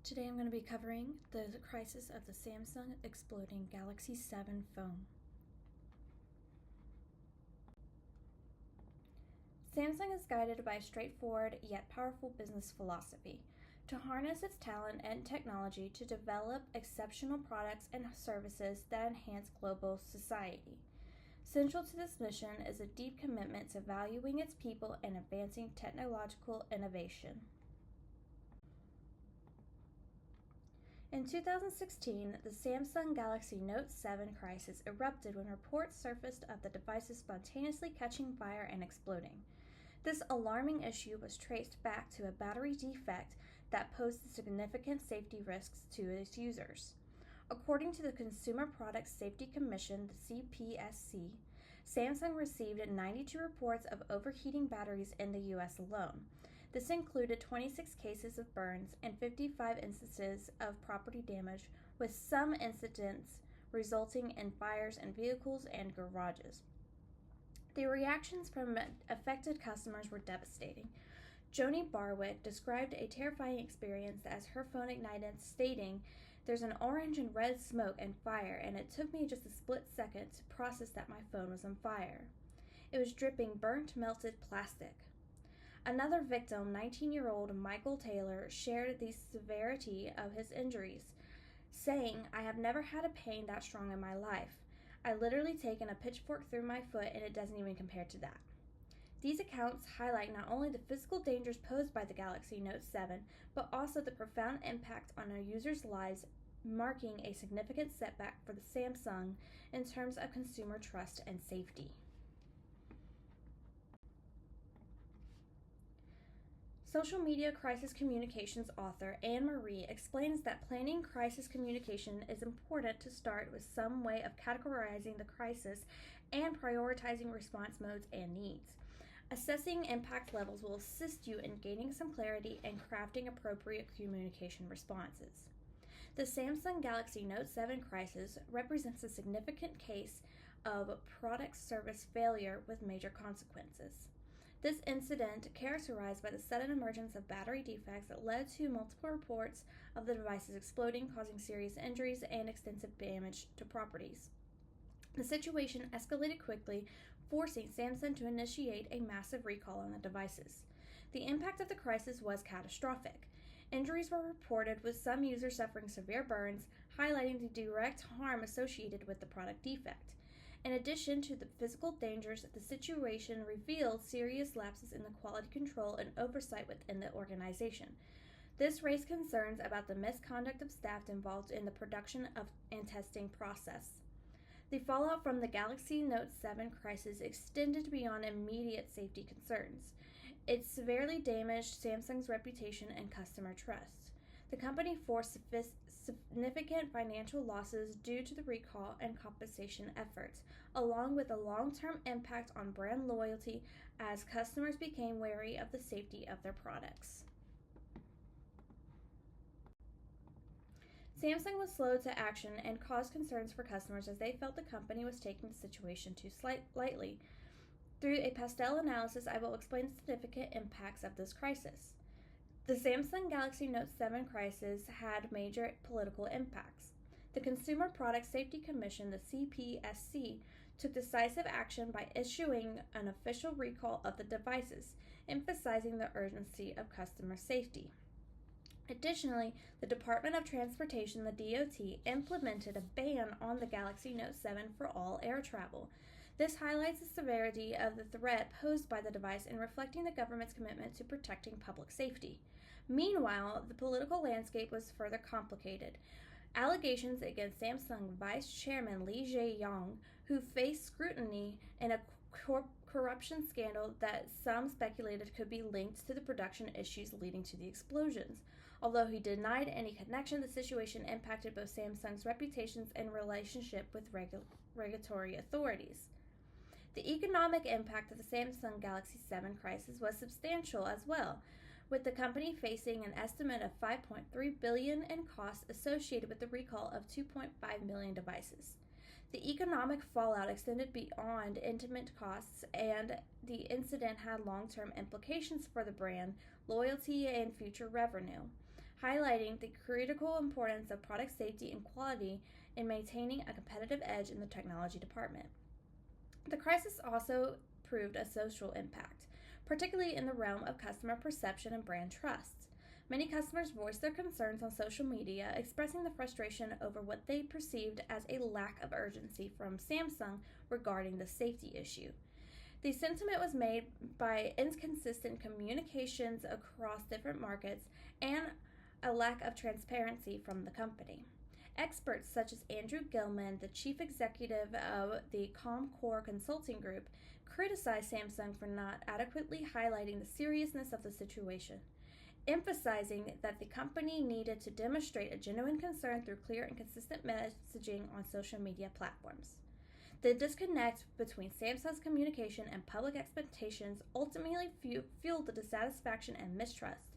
Today I'm going to be covering the crisis of the Samsung exploding Galaxy 7 phone. Samsung is guided by a straightforward yet powerful business philosophy to harness its talent and technology to develop exceptional products and services that enhance global society. Central to this mission is a deep commitment to valuing its people and advancing technological innovation. In 2016, the Samsung Galaxy Note 7 crisis erupted when reports surfaced of the devices spontaneously catching fire and exploding. This alarming issue was traced back to a battery defect that posed significant safety risks to its users. According to the Consumer Product Safety Commission, the CPSC, Samsung received 92 reports of overheating batteries in the U.S. alone. This included 26 cases of burns and 55 instances of property damage, with some incidents resulting in fires in vehicles and garages. The reactions from affected customers were devastating. Joni Barwick described a terrifying experience as her phone ignited, stating, "There's an orange and red smoke and fire, and it took me just a split second to process that my phone was on fire. It was dripping burnt, melted plastic." Another victim, 19-year-old Michael Taylor, shared the severity of his injuries, saying, "I have never had a pain that strong in my life. I literally taken a pitchfork through my foot and it doesn't even compare to that." These accounts highlight not only the physical dangers posed by the Galaxy Note 7, but also the profound impact on our users' lives, marking a significant setback for the Samsung in terms of consumer trust and safety. Social media crisis communications author Anne Marie explains that planning crisis communication is important to start with some way of categorizing the crisis and prioritizing response modes and needs. Assessing impact levels will assist you in gaining some clarity and crafting appropriate communication responses. The Samsung Galaxy Note 7 crisis represents a significant case of product service failure with major consequences. This incident, characterized by the sudden emergence of battery defects, led to multiple reports of the devices exploding, causing serious injuries and extensive damage to properties. The situation escalated quickly, forcing Samsung to initiate a massive recall on the devices. The impact of the crisis was catastrophic. Injuries were reported, with some users suffering severe burns, highlighting the direct harm associated with the product defect. In addition to the physical dangers, the situation revealed serious lapses in the quality control and oversight within the organization. This raised concerns about the misconduct of staff involved in the production of and testing process. The fallout from the Galaxy Note 7 crisis extended beyond immediate safety concerns. It severely damaged Samsung's reputation and customer trust. The company faced significant financial losses due to the recall and compensation efforts, along with a long-term impact on brand loyalty as customers became wary of the safety of their products. Samsung was slow to action and caused concerns for customers as they felt the company was taking the situation too lightly. Through a pastel analysis, I will explain the significant impacts of this crisis. The Samsung Galaxy Note 7 crisis had major political impacts. The Consumer Product Safety Commission, the CPSC, took decisive action by issuing an official recall of the devices, emphasizing the urgency of customer safety. Additionally, the Department of Transportation, the DOT, implemented a ban on the Galaxy Note 7 for all air travel. This highlights the severity of the threat posed by the device in reflecting the government's commitment to protecting public safety. Meanwhile, the political landscape was further complicated. Allegations against Samsung Vice Chairman Lee Jae-yong, who faced scrutiny in a corruption scandal that some speculated could be linked to the production issues leading to the explosions. Although he denied any connection, the situation impacted both Samsung's reputations and relationship with regulatory authorities. The economic impact of the Samsung Galaxy 7 crisis was substantial as well, with the company facing an estimate of $5.3 billion in costs associated with the recall of 2.5 million devices. The economic fallout extended beyond intimate costs, and the incident had long-term implications for the brand, loyalty, and future revenue. highlighting the critical importance of product safety and quality in maintaining a competitive edge in the technology department. The crisis also proved a social impact, particularly in the realm of customer perception and brand trust. Many customers voiced their concerns on social media, expressing the frustration over what they perceived as a lack of urgency from Samsung regarding the safety issue. The sentiment was made by inconsistent communications across different markets and a lack of transparency from the company. Experts such as Andrew Gilman, the chief executive of the Comcore Consulting Group, criticized Samsung for not adequately highlighting the seriousness of the situation, emphasizing that the company needed to demonstrate a genuine concern through clear and consistent messaging on social media platforms. The disconnect between Samsung's communication and public expectations ultimately fueled the dissatisfaction and mistrust,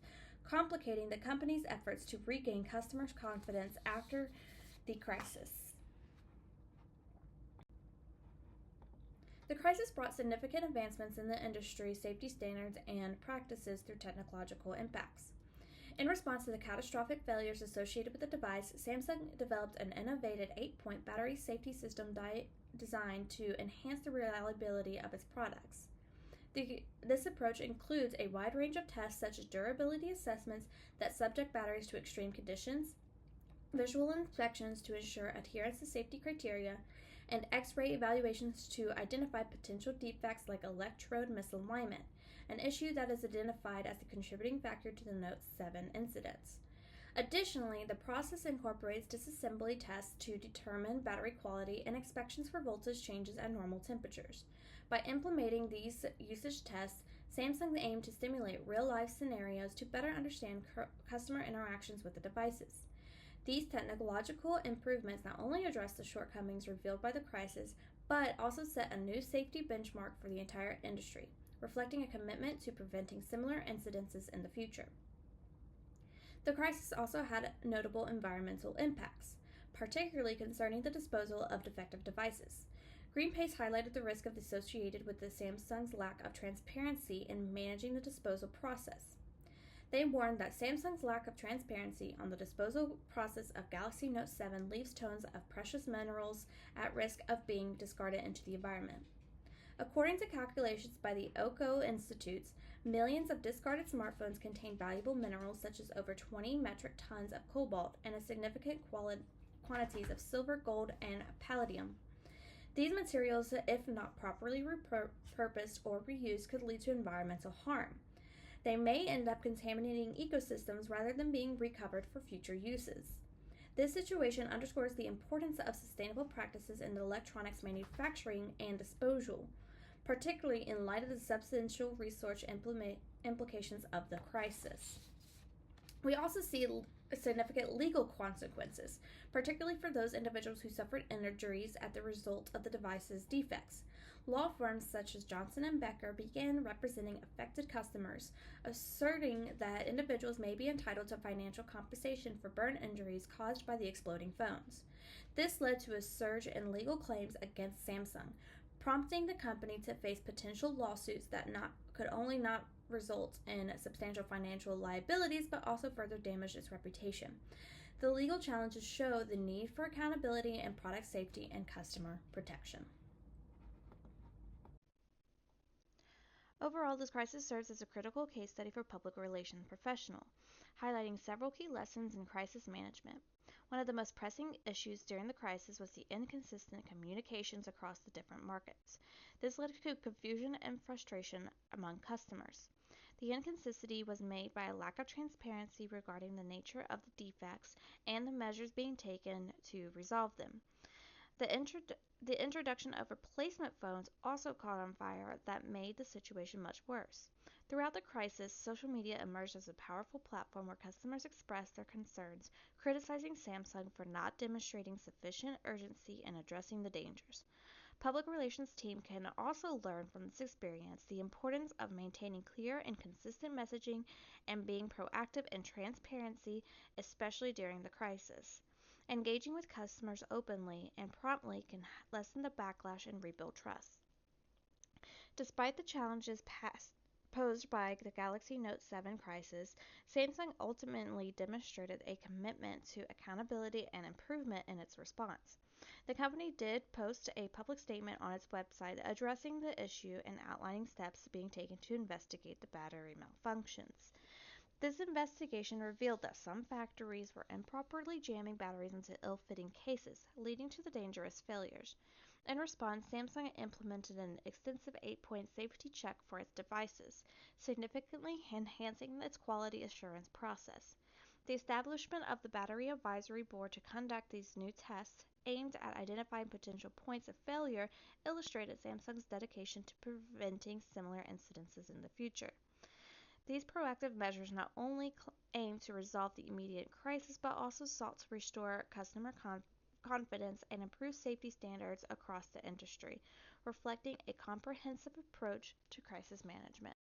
complicating the company's efforts to regain customers' confidence after the crisis. The crisis brought significant advancements in the industry's safety standards and practices through technological impacts. In response to the catastrophic failures associated with the device, Samsung developed an innovative 8-point battery safety system designed to enhance the reliability of its products. This approach includes a wide range of tests such as durability assessments that subject batteries to extreme conditions, visual inspections to ensure adherence to safety criteria, and X-ray evaluations to identify potential defects like electrode misalignment, an issue that is identified as the contributing factor to the Note 7 incidents. Additionally, the process incorporates disassembly tests to determine battery quality and inspections for voltage changes at normal temperatures. By implementing these usage tests, Samsung aimed to simulate real-life scenarios to better understand customer interactions with the devices. These technological improvements not only address the shortcomings revealed by the crisis, but also set a new safety benchmark for the entire industry, reflecting a commitment to preventing similar incidences in the future. The crisis also had notable environmental impacts, particularly concerning the disposal of defective devices. Greenpeace highlighted the risk associated with the Samsung's lack of transparency in managing the disposal process. They warned that Samsung's lack of transparency on the disposal process of Galaxy Note 7 leaves tons of precious minerals at risk of being discarded into the environment. According to calculations by the Oko Institutes, millions of discarded smartphones contain valuable minerals such as over 20 metric tons of cobalt and a significant quantities of silver, gold, and palladium. These materials, if not properly repurposed or reused, could lead to environmental harm. They may end up contaminating ecosystems rather than being recovered for future uses. This situation underscores the importance of sustainable practices in electronics manufacturing and disposal, particularly in light of the substantial resource implications of the crisis. We also see significant legal consequences, particularly for those individuals who suffered injuries as the result of the device's defects. Law firms such as Johnson & Becker began representing affected customers, asserting that individuals may be entitled to financial compensation for burn injuries caused by the exploding phones. This led to a surge in legal claims against Samsung, prompting the company to face potential lawsuits that could only not result in substantial financial liabilities but also further damage its reputation. The legal challenges show the need for accountability and product safety and customer protection. Overall, this crisis serves as a critical case study for public relations professionals, highlighting several key lessons in crisis management. One of the most pressing issues during the crisis was the inconsistent communications across the different markets. This led to confusion and frustration among customers. The inconsistency was made by a lack of transparency regarding the nature of the defects and the measures being taken to resolve them. The introduction of replacement phones also caught on fire that made the situation much worse. Throughout the crisis, social media emerged as a powerful platform where customers expressed their concerns, criticizing Samsung for not demonstrating sufficient urgency in addressing the dangers. Public relations team can also learn from this experience the importance of maintaining clear and consistent messaging and being proactive in transparency, especially during the crisis. Engaging with customers openly and promptly can lessen the backlash and rebuild trust. Despite the challenges posed by the Galaxy Note 7 crisis, Samsung ultimately demonstrated a commitment to accountability and improvement in its response. The company did post a public statement on its website addressing the issue and outlining steps being taken to investigate the battery malfunctions. This investigation revealed that some factories were improperly jamming batteries into ill-fitting cases, leading to the dangerous failures. In response, Samsung implemented an extensive 8-point safety check for its devices, significantly enhancing its quality assurance process. The establishment of the Battery Advisory Board to conduct these new tests, aimed at identifying potential points of failure, illustrated Samsung's dedication to preventing similar incidences in the future. These proactive measures not only aimed to resolve the immediate crisis but also sought to restore customer confidence and improve safety standards across the industry, reflecting a comprehensive approach to crisis management.